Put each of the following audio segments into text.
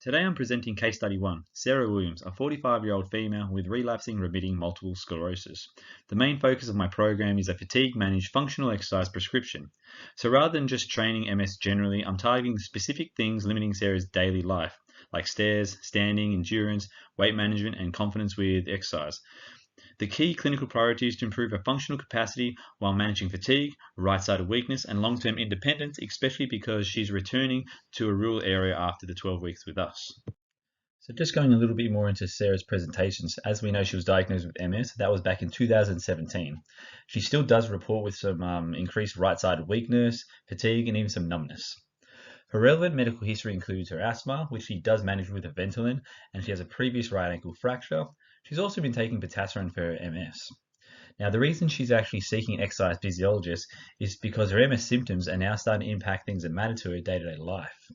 Today I'm presenting case study 1, Sarah Williams, a 45-year-old female with relapsing remitting multiple sclerosis. The main focus of my program is a fatigue-managed functional exercise prescription. So rather than just training MS generally, I'm targeting specific things limiting Sarah's daily life, like stairs, standing, endurance, weight management, and confidence with exercise. The key clinical priority is to improve her functional capacity while managing fatigue, right-sided weakness, and long-term independence, especially because she's returning to a rural area after the 12 weeks with us. So just going a little bit more into Sarah's presentations, as we know she was diagnosed with MS, that was back in 2017. She still does report with some increased right-sided weakness, fatigue, and even some numbness. Her relevant medical history includes her asthma, which she does manage with a Ventolin, and she has a previous right ankle fracture. She's also been taking potassium for her MS. Now, the reason she's actually seeking an exercise physiologist is because her MS symptoms are now starting to impact things that matter to her day-to-day life.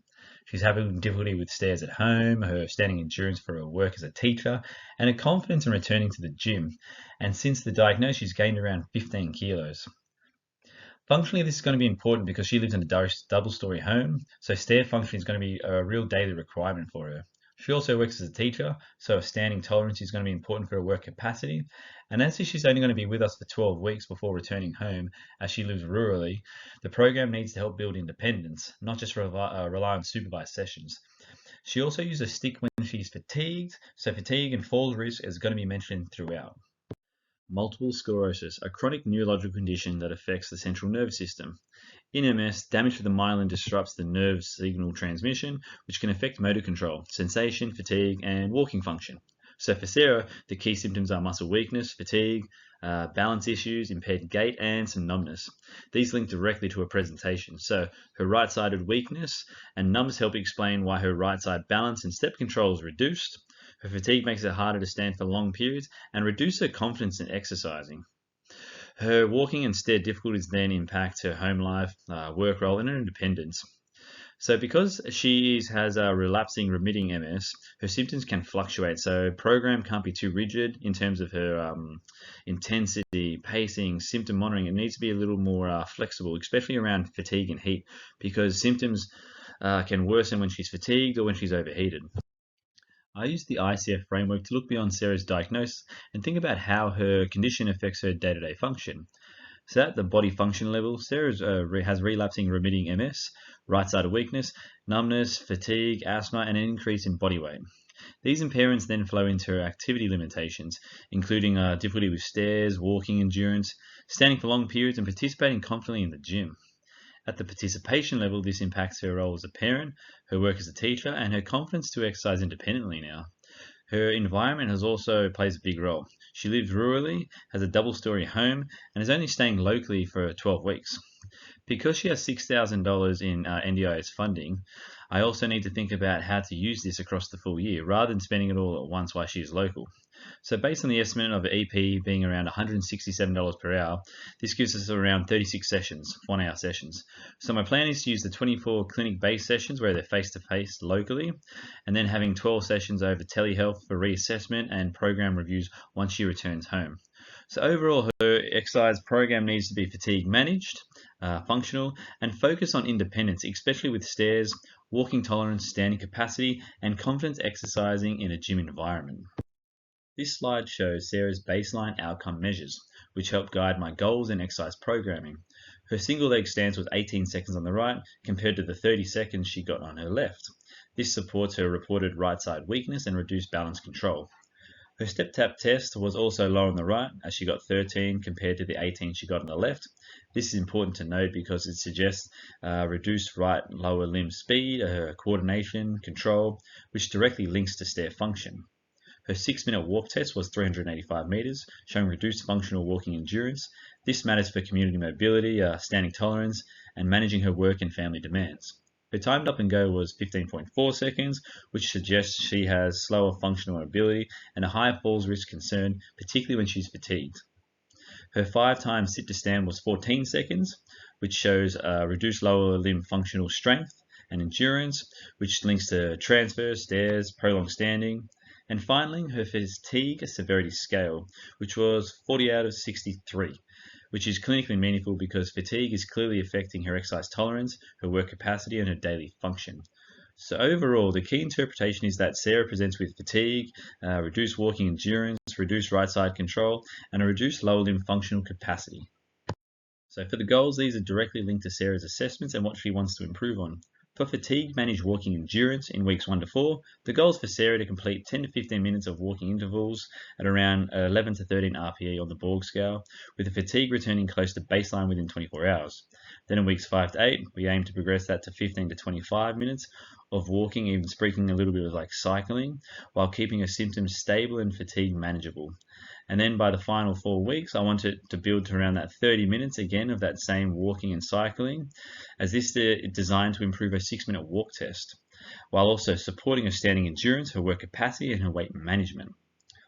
She's having difficulty with stairs at home, her standing endurance for her work as a teacher, and her confidence in returning to the gym. And since the diagnosis, she's gained around 15 kilos. Functionally, this is going to be important because she lives in a double-story home, so stair function is going to be a real daily requirement for her. She also works as a teacher, so a standing tolerance is going to be important for her work capacity. And as she's only going to be with us for 12 weeks before returning home, as she lives rurally, the program needs to help build independence, not just rely on supervised sessions. She also uses a stick when she's fatigued, so fatigue and fall risk is going to be mentioned throughout. Multiple sclerosis, a chronic neurological condition that affects the central nervous system. In MS, damage to the myelin disrupts the nerve signal transmission, which can affect motor control, sensation, fatigue, and walking function. So for Sarah, the key symptoms are muscle weakness, fatigue, balance issues, impaired gait, and some numbness. These link directly to her presentation. So her right-sided weakness and numbness help explain why her right-side balance and step control is reduced. Her fatigue makes it harder to stand for long periods and reduce her confidence in exercising. Her walking and stair difficulties then impact her home life, work role, and her independence. So because she has a relapsing remitting MS, her symptoms can fluctuate. So program can't be too rigid in terms of her intensity, pacing, symptom monitoring. It needs to be a little more flexible, especially around fatigue and heat, because symptoms can worsen when she's fatigued or when she's overheated. I used the ICF framework to look beyond Sarah's diagnosis and think about how her condition affects her day-to-day function. So at the body function level, Sarah has relapsing remitting MS, right-sided weakness, numbness, fatigue, asthma, and an increase in body weight. These impairments then flow into her activity limitations, including difficulty with stairs, walking endurance, standing for long periods, and participating confidently in the gym. At the participation level, this impacts her role as a parent, her work as a teacher, and her confidence to exercise independently now. Her environment also plays a big role. She lives rurally, has a double-story home, and is only staying locally for 12 weeks. Because she has $6,000 in NDIS funding, I also need to think about how to use this across the full year, rather than spending it all at once while she is local. So based on the estimate of EP being around $167 per hour, this gives us around 36 sessions, 1-hour sessions. So my plan is to use the 24 clinic-based sessions where they're face-to-face locally, and then having 12 sessions over telehealth for reassessment and program reviews once she returns home. So overall, her exercise program needs to be fatigue managed, functional, and focus on independence, especially with stairs, walking tolerance, standing capacity, and confidence exercising in a gym environment. This slide shows Sarah's baseline outcome measures, which help guide my goals and exercise programming. Her single leg stance was 18 seconds on the right compared to the 30 seconds she got on her left. This supports her reported right side weakness and reduced balance control. Her step tap test was also low on the right, as she got 13 compared to the 18 she got on the left. This is important to note because it suggests reduced right lower limb speed, coordination, control, which directly links to stair function. Her 6-minute walk test was 385 meters, showing reduced functional walking endurance. This matters for community mobility, standing tolerance, and managing her work and family demands. Her timed up and go was 15.4 seconds, which suggests she has slower functional mobility and a higher falls risk concern, particularly when she's fatigued. Her 5 times sit to stand was 14 seconds, which shows reduced lower limb functional strength and endurance, which links to transfer, stairs, prolonged standing. And finally, her fatigue severity scale, which was 40 out of 63, which is clinically meaningful because fatigue is clearly affecting her exercise tolerance, her work capacity, and her daily function. So overall, the key interpretation is that Sarah presents with fatigue, reduced walking endurance, reduced right side control, and a reduced lower limb functional capacity. So for the goals, these are directly linked to Sarah's assessments and what she wants to improve on. For fatigue managed walking endurance in weeks 1 to 4, the goal is for Sarah to complete 10 to 15 minutes of walking intervals at around 11 to 13 RPE on the Borg scale, with the fatigue returning close to baseline within 24 hours. Then in weeks 5 to 8, we aim to progress that to 15 to 25 minutes of walking, even sprinkling a little bit of like cycling, while keeping her symptoms stable and fatigue manageable. And then by the final 4 weeks, I want it to build to around that 30 minutes again of that same walking and cycling, as this is designed to improve her 6-minute walk test, while also supporting her standing endurance, her work capacity, and her weight management.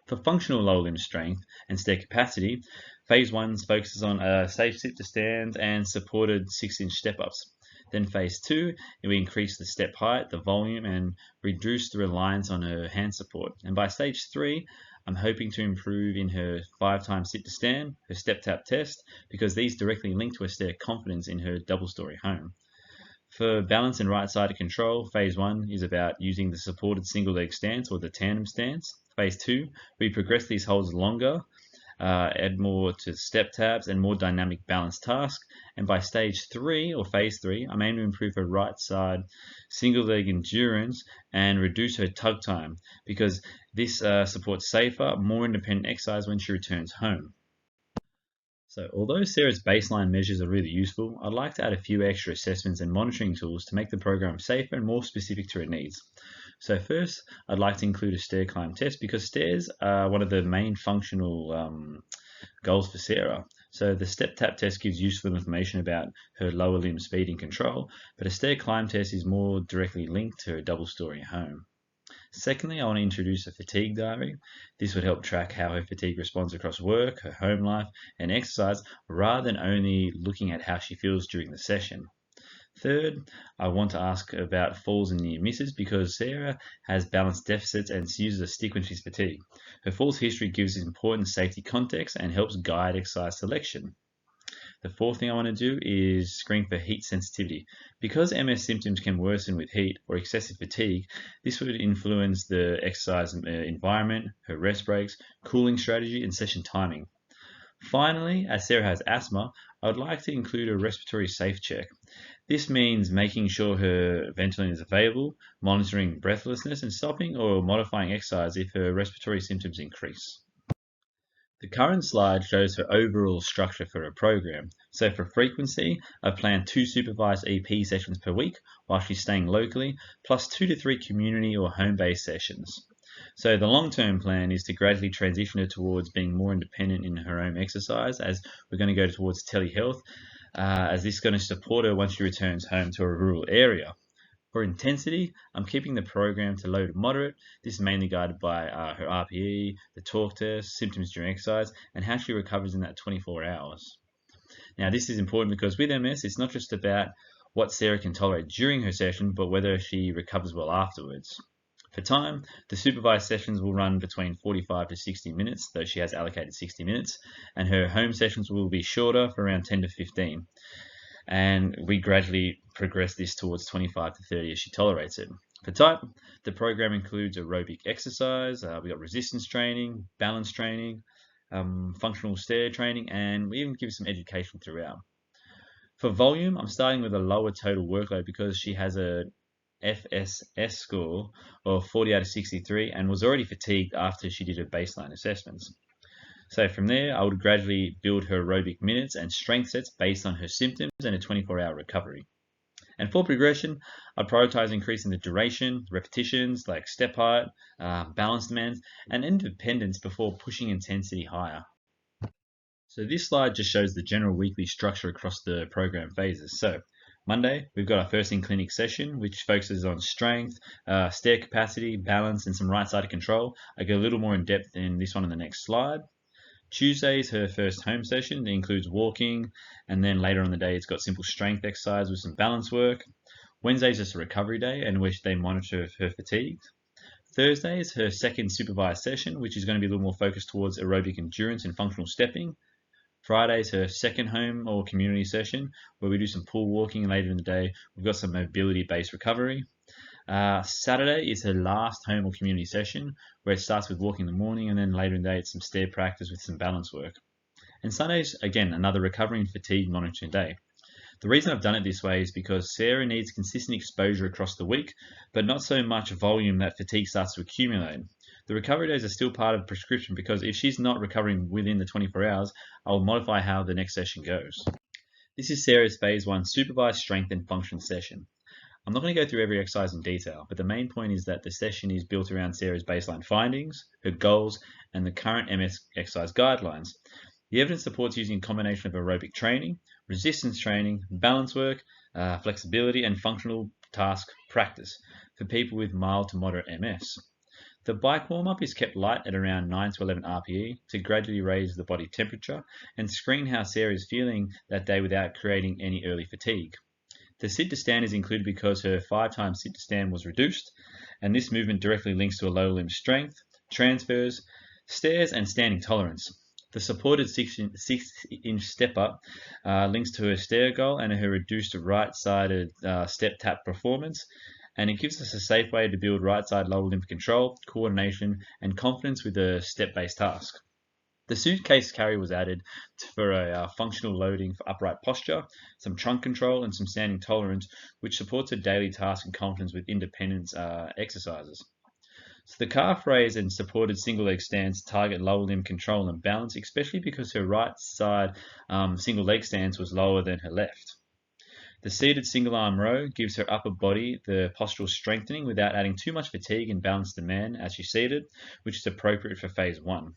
For functional lower limb strength and stair capacity, phase 1 focuses on safe sit to stand and supported 6-inch step-ups. Then phase 2, we increase the step height, the volume, and reduce the reliance on her hand support. And by stage 3, I'm hoping to improve in her 5 times sit to stand, her step tap test, because these directly link to her stair confidence in her double-story home. For balance and right-sided control, phase 1 is about using the supported single leg stance or the tandem stance. Phase 2, we progress these holds longer, add more to step taps and more dynamic balance tasks. And by stage 3 or phase 3, I'm aiming to improve her right side single leg endurance and reduce her tug time, because this supports safer, more independent exercise when she returns home. So although Sarah's baseline measures are really useful, I'd like to add a few extra assessments and monitoring tools to make the program safer and more specific to her needs. So first, I'd like to include a stair climb test, because stairs are one of the main functional goals for Sarah. So the step tap test gives useful information about her lower limb speed and control, but a stair climb test is more directly linked to her double-story home. Secondly, I want to introduce a fatigue diary. This would help track how her fatigue responds across work, her home life, and exercise, rather than only looking at how she feels during the session. Third, I want to ask about falls and near misses, because Sarah has balance deficits and uses a stick when she's fatigued. Her falls history gives important safety context and helps guide exercise selection. The fourth thing I want to do is screen for heat sensitivity. Because MS symptoms can worsen with heat or excessive fatigue, this would influence the exercise environment, her rest breaks, cooling strategy, and session timing. Finally, as Sarah has asthma, I would like to include a respiratory safe check. This means making sure her Ventolin is available, monitoring breathlessness, and stopping or modifying exercise if her respiratory symptoms increase. The current slide shows her overall structure for a program. So for frequency, I've planned 2 supervised EP sessions per week while she's staying locally, plus 2 to 3 community or home-based sessions. So the long-term plan is to gradually transition her towards being more independent in her own exercise, as we're going to go towards telehealth, as this is going to support her once she returns home to a rural area. For intensity, I'm keeping the program to low to moderate. This is mainly guided by her RPE, the talk test, symptoms during exercise, and how she recovers in that 24 hours. Now, this is important because with MS, it's not just about what Sarah can tolerate during her session, but whether she recovers well afterwards. For time, the supervised sessions will run between 45 to 60 minutes, though she has allocated 60 minutes, and her home sessions will be shorter, for around 10 to 15. And we gradually progress this towards 25 to 30 as she tolerates it. For type, the program includes aerobic exercise, we got resistance training, balance training, functional stair training, and we even give some education throughout. For volume, I'm starting with a lower total workload because she has a FSS score of 40 out of 63 and was already fatigued after she did her baseline assessments. So from there, I would gradually build her aerobic minutes and strength sets based on her symptoms and a 24-hour recovery. And for progression, I'd prioritize increasing the duration, repetitions like step height, balance demands, and independence before pushing intensity higher. So this slide just shows the general weekly structure across the program phases. So Monday, we've got our first in-clinic session, which focuses on strength, stair capacity, balance, and some right-sided control. I go a little more in depth in this one on the next slide. Tuesday is her first home session. It includes walking, and then later on in the day, it's got simple strength exercise with some balance work. Wednesday is just a recovery day in which they monitor her fatigue. Thursday is her second supervised session, which is going to be a little more focused towards aerobic endurance and functional stepping. Friday is her second home or community session, where we do some pool walking. Later in the day, we've got some mobility-based recovery. Saturday is her last home or community session, where it starts with walking in the morning, and then later in the day it's some stair practice with some balance work. And Sunday's, again, another recovery and fatigue monitoring day. The reason I've done it this way is because Sarah needs consistent exposure across the week, but not so much volume that fatigue starts to accumulate. The recovery days are still part of the prescription because if she's not recovering within the 24 hours, I'll modify how the next session goes. This is Sarah's Phase 1 Supervised Strength and Function session. I'm not going to go through every exercise in detail, but the main point is that the session is built around Sarah's baseline findings, her goals, and the current MS exercise guidelines. The evidence supports using a combination of aerobic training, resistance training, balance work, flexibility, and functional task practice for people with mild to moderate MS. The bike warm-up is kept light at around 9 to 11 RPE to gradually raise the body temperature and screen how Sarah is feeling that day without creating any early fatigue. The sit to stand is included because her 5 times sit to stand was reduced, and this movement directly links to a lower limb strength, transfers, stairs, and standing tolerance. The supported 6-inch step up links to her stair goal and her reduced right-sided step tap performance, and it gives us a safe way to build right-side lower limb control, coordination, and confidence with a step-based task. The suitcase carry was added for a functional loading for upright posture, some trunk control, and some standing tolerance, which supports a daily task and confidence with independence exercises. So the calf raise and supported single leg stance target lower limb control and balance, especially because her right side single leg stance was lower than her left. The seated single arm row gives her upper body the postural strengthening without adding too much fatigue and balance demand as she's seated, which is appropriate for phase 1.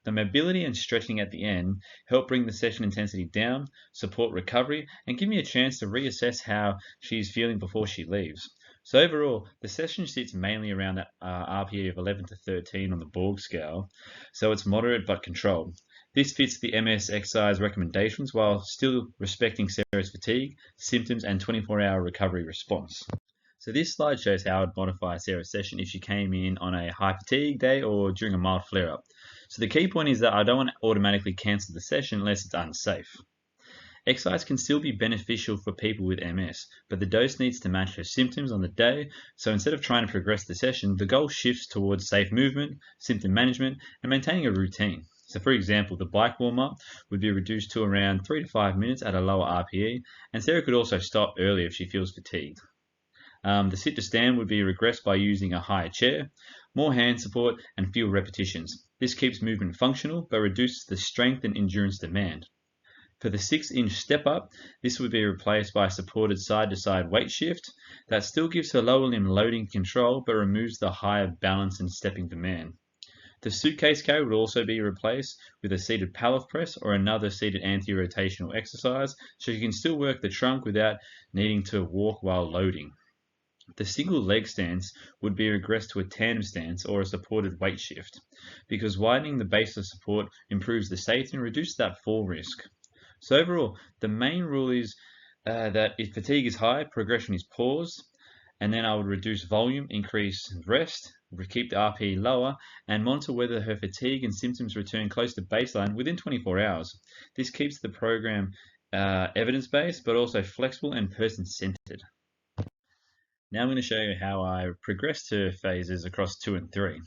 The mobility and stretching at the end help bring the session intensity down, support recovery, and give me a chance to reassess how she's feeling before she leaves. So overall, the session sits mainly around that RPE of 11 to 13 on the Borg scale, so it's moderate but controlled. This fits the MS exercise recommendations while still respecting Sarah's fatigue, symptoms, and 24-hour recovery response. So this slide shows how I'd modify Sarah's session if she came in on a high fatigue day or during a mild flare-up. So the key point is that I don't want to automatically cancel the session unless it's unsafe. Exercise can still be beneficial for people with MS, but the dose needs to match her symptoms on the day, so instead of trying to progress the session, the goal shifts towards safe movement, symptom management, and maintaining a routine. So for example, the bike warm-up would be reduced to around 3 to 5 minutes at a lower RPE, and Sarah could also stop early if she feels fatigued. The sit to stand would be regressed by using a higher chair, more hand support, and fewer repetitions. This keeps movement functional, but reduces the strength and endurance demand. For the 6-inch step up, this would be replaced by a supported side-to-side weight shift that still gives her lower limb loading control, but removes the higher balance and stepping demand. The suitcase carry would also be replaced with a seated Pallof press or another seated anti-rotational exercise, so you can still work the trunk without needing to walk while loading. The single leg stance would be regressed to a tandem stance or a supported weight shift, because widening the base of support improves the safety and reduces that fall risk. So overall, the main rule is that if fatigue is high, progression is paused, and then I would reduce volume, increase rest, keep the RPE lower, and monitor whether her fatigue and symptoms return close to baseline within 24 hours. This keeps the program evidence-based, but also flexible and person-centered. Now I'm going to show you how I progress to phases across 2 and 3.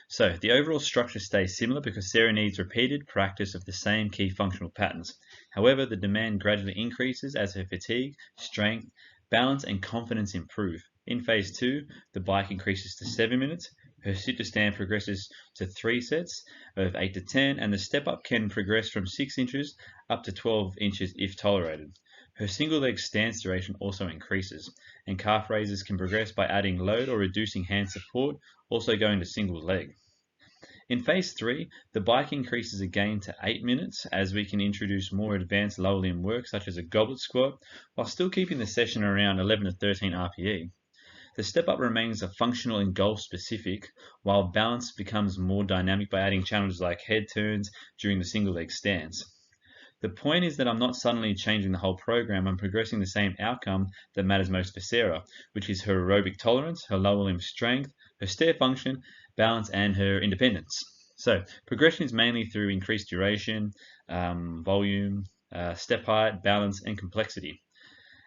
So the overall structure stays similar because Sarah needs repeated practice of the same key functional patterns. However, the demand gradually increases as her fatigue, strength, balance, and confidence improve. In phase 2, the bike increases to 7 minutes, her sit to stand progresses to 3 sets of 8 to 10, and the step up can progress from 6 inches up to 12 inches if tolerated. Her single leg stance duration also increases, and calf raises can progress by adding load or reducing hand support, also going to single leg. In phase 3, the bike increases again to 8 minutes as we can introduce more advanced lower limb work such as a goblet squat, while still keeping the session around 11 to 13 RPE. The step up remains functional and goal specific, while balance becomes more dynamic by adding challenges like head turns during the single leg stance. The point is that I'm not suddenly changing the whole program, I'm progressing the same outcome that matters most for Sarah, which is her aerobic tolerance, her lower limb strength, her stair function, balance, and her independence. So progression is mainly through increased duration, volume, step height, balance, and complexity,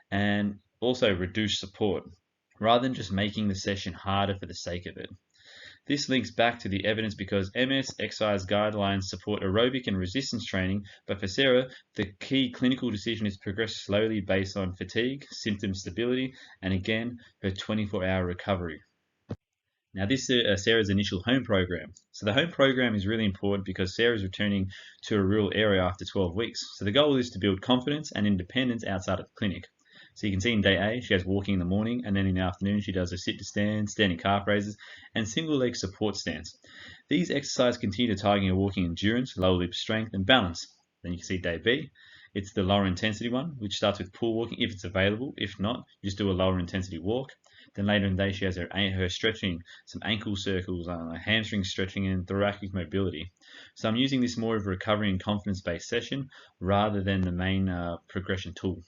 and also reduced support. rather than just making the session harder for the sake of it. This links back to the evidence because MS exercise guidelines support aerobic and resistance training, but for Sarah, the key clinical decision is to progress slowly based on fatigue, symptom stability, and again, her 24-hour recovery. Now, this is Sarah's initial home program. So the home program is really important because Sarah is returning to a rural area after 12 weeks. So the goal is to build confidence and independence outside of the clinic. So you can see in day A, she has walking in the morning, and then in the afternoon, she does a sit to stand, standing calf raises, and single leg support stance. These exercises continue to target her walking endurance, lower limb strength, and balance. Then you can see day B, it's the lower intensity one, which starts with pool walking if it's available. If not, you just do a lower intensity walk. Then later in the day, she has her stretching, some ankle circles, hamstring stretching, and thoracic mobility. So I'm using this more of a recovery and confidence-based session rather than the main progression tool.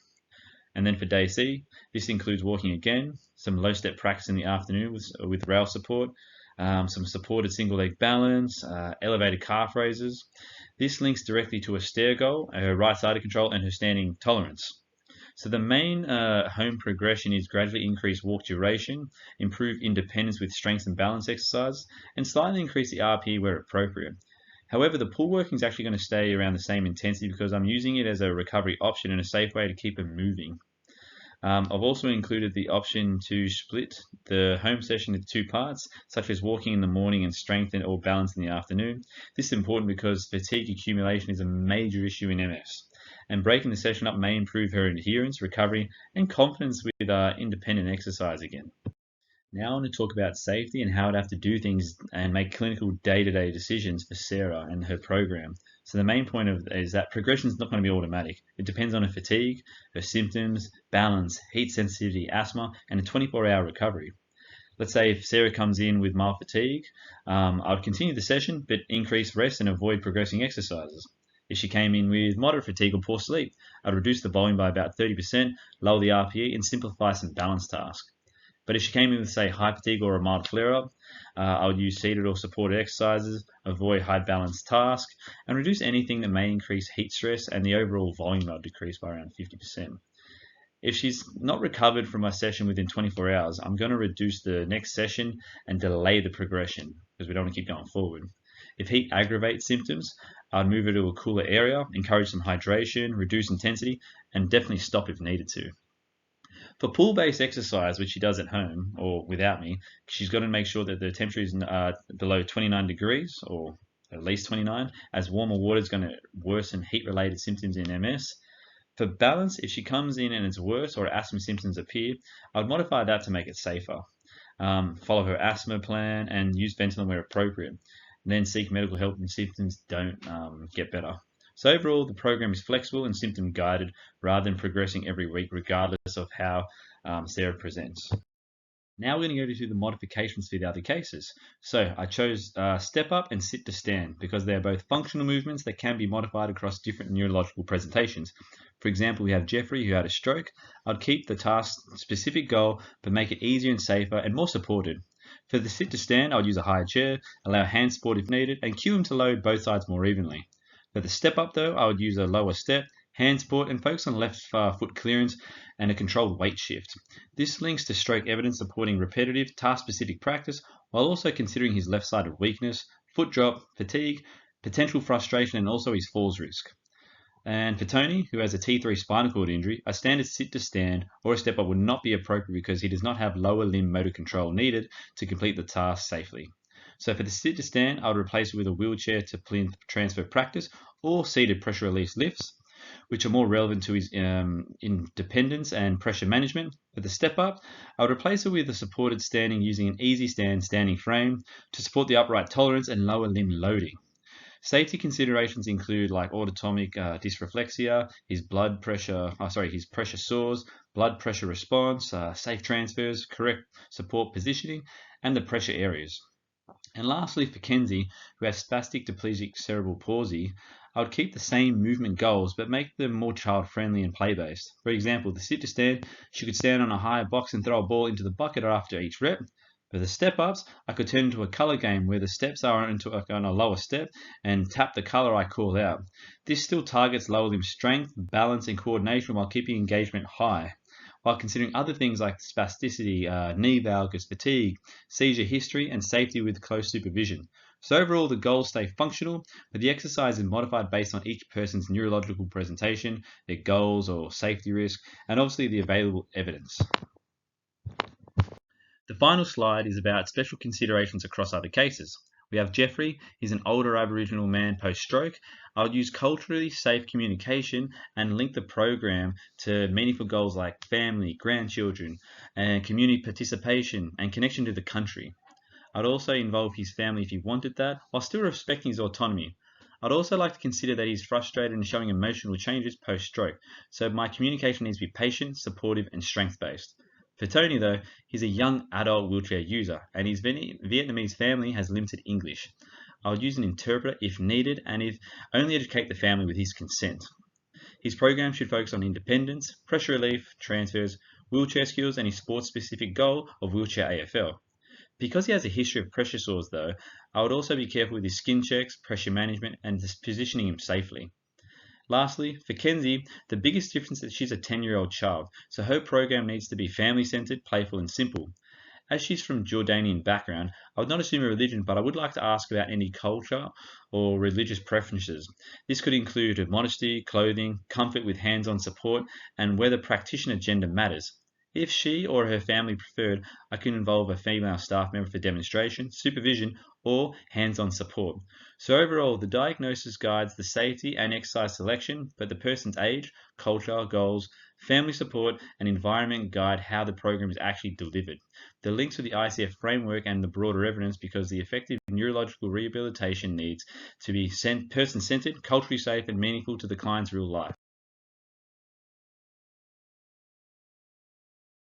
And then for day C, this includes walking again, some low step practice in the afternoon with rail support, some supported single leg balance, elevated calf raises. This links directly to a stair goal, her right sided control, and her standing tolerance. So the main home progression is gradually increase walk duration, improve independence with strength and balance exercise, and slightly increase the RPE where appropriate. However, the pull working is actually going to stay around the same intensity because I'm using it as a recovery option and a safe way to keep it moving. I've also included the option to split the home session into two parts, such as walking in the morning and strength or balance in the afternoon. This is important because fatigue accumulation is a major issue in MS, and breaking the session up may improve her adherence, recovery, and confidence with independent exercise again. Now I want to talk about safety and how I'd have to do things and make clinical day-to-day decisions for Sarah and her program. So the main point is that progression is not going to be automatic. It depends on her fatigue, her symptoms, balance, heat sensitivity, asthma, and a 24-hour recovery. Let's say if Sarah comes in with mild fatigue, I would continue the session but increase rest and avoid progressing exercises. If she came in with moderate fatigue or poor sleep, I'd reduce the volume by about 30%, lower the RPE, and simplify some balance tasks. But if she came in with, say, high fatigue or a mild flare-up, I would use seated or supported exercises, avoid high balance tasks, and reduce anything that may increase heat stress, and the overall volume I'd decrease by around 50%. If she's not recovered from my session within 24 hours, I'm going to reduce the next session and delay the progression because we don't want to keep going forward. If heat aggravates symptoms, I'd move her to a cooler area, encourage some hydration, reduce intensity, and definitely stop if needed to. For pool-based exercise, which she does at home or without me, she's got to make sure that the temperature is below 29 degrees or at least 29, as warmer water is going to worsen heat-related symptoms in MS. For balance, if she comes in and it's worse or asthma symptoms appear, I would modify that to make it safer. Follow her asthma plan and use Ventolin where appropriate. And then seek medical help when symptoms don't get better. So overall, the program is flexible and symptom guided rather than progressing every week, regardless of how Sarah presents. Now we're going to go through the modifications for the other cases. So I chose step up and sit to stand because they are both functional movements that can be modified across different neurological presentations. For example, we have Jeffrey who had a stroke. I'd keep the task specific goal but make it easier and safer and more supported. For the sit to stand, I would use a higher chair, allow hand support if needed, and cue him to load both sides more evenly. For the step up though, I would use a lower step, hand support, and focus on left foot clearance and a controlled weight shift. This links to stroke evidence supporting repetitive, task-specific practice while also considering his left-sided weakness, foot drop, fatigue, potential frustration, and also his falls risk. And for Tony, who has a T3 spinal cord injury, a standard sit to stand or a step up would not be appropriate because he does not have lower limb motor control needed to complete the task safely. So for the sit to stand, I would replace it with a wheelchair to plinth transfer practice or seated pressure release lifts, which are more relevant to his independence and pressure management. For the step up, I would replace it with a supported standing using an easy stand standing frame to support the upright tolerance and lower limb loading. Safety considerations include like autonomic dysreflexia, his pressure sores, blood pressure response, safe transfers, correct support positioning, and the pressure areas. And lastly, for Kenzie, who has spastic diplegic cerebral palsy, I would keep the same movement goals but make them more child-friendly and play-based. For example, the sit to stand, she could stand on a higher box and throw a ball into the bucket after each rep. For the step-ups, I could turn into a color game where the steps are on a lower step and tap the color I call out. This still targets lower limb strength, balance, and coordination while keeping engagement high. while considering other things like spasticity, knee valgus, fatigue, seizure history, and safety with close supervision. So overall, the goals stay functional, but the exercise is modified based on each person's neurological presentation, their goals or safety risk, and obviously the available evidence. The final slide is about special considerations across other cases. We have Jeffrey. He's an older Aboriginal man post-stroke. I'll use culturally safe communication and link the program to meaningful goals like family, grandchildren, and community participation and connection to the country. I'd also involve his family if he wanted that, while still respecting his autonomy. I'd also like to consider that he's frustrated and showing emotional changes post-stroke, so my communication needs to be patient, supportive, and strength-based. For Tony, though, he's a young adult wheelchair user, and his Vietnamese family has limited English. I'll use an interpreter if needed, and if only educate the family with his consent. His program should focus on independence, pressure relief, transfers, wheelchair skills, and his sports-specific goal of wheelchair AFL. Because he has a history of pressure sores, though, I would also be careful with his skin checks, pressure management, and just positioning him safely. Lastly, for Kenzie, the biggest difference is that she's a 10-year-old child, so her program needs to be family-centered, playful, and simple. As she's from Jordanian background, I would not assume a religion, but I would like to ask about any culture or religious preferences. This could include modesty, clothing, comfort with hands-on support, and whether practitioner gender matters. If she or her family preferred, I can involve a female staff member for demonstration, supervision, or hands-on support. So overall, the diagnosis guides the safety and exercise selection, but the person's age, culture, goals, family support, and environment guide how the program is actually delivered. The links to the ICF framework and the broader evidence because the effective neurological rehabilitation needs to be person-centered, culturally safe, and meaningful to the client's real life.